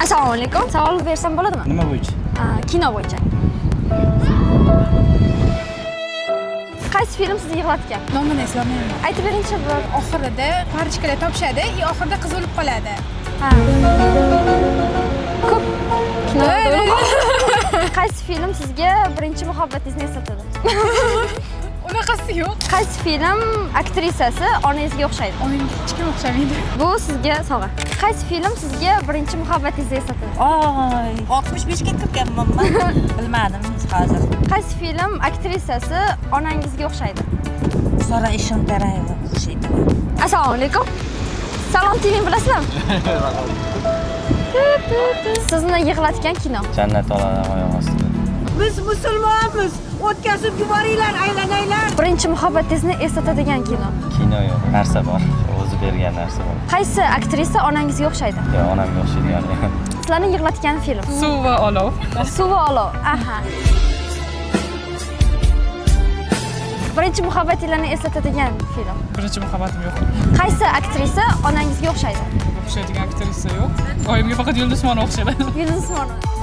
Assalomu alaykum. Savol bersam bo'ladimi? Nima bo'yicha? Kino bo'yicha. Qaysi film sizni yig'latgan? Nomini eslamayman. Aytib beringchi bir. Oxirida parchkalar topishadi, oxirida qiz o'lib qoladi. Ko'p kino. Qaysi film sizga birinchi muhabbatingizni eslatadi? Unaqasi yo'q. Qaysi film aktrisasi onangizga o'xshaydi? Onang hech kim o'xshamaydi. Bu sizga sovg'a. Qaysi film sizga birinchi muhabbatingizni eslatadi? Oy, 65 ga kirganman men. Bilmadim hozir. Qaysi film aktrisasi onangizga o'xshaydi? Sora Ishontarayeva o'xshaydi. Assalomu alaykum. Salom TV bilasizmi? Sizni yig'latgan kino. Jannat oladi oyoq ostida. Biz musulmonmiz. O'tkazib yuboringlar, aylanaylar. Birinchi muhabbatingizni eslatadigan kino. Kino yo'q, narsa bor. O'zi bergan narsa bor. Qaysi aktrisa onangizga o'xshaydi? Yo, onamga o'xshaydigan. Sizlarni yig'latgan film. Suv va olov. Suv va olov. Aha. Birinchi muhabbatinglarni eslatadigan film. Birinchi muhabbatim yo'q. Qaysi aktrisa onangizga o'xshaydi? O'xshaydigan aktrisa yo'q. Oyimga faqat Yulduz Usmonova o'xshaydi. Yulduz Usmonova.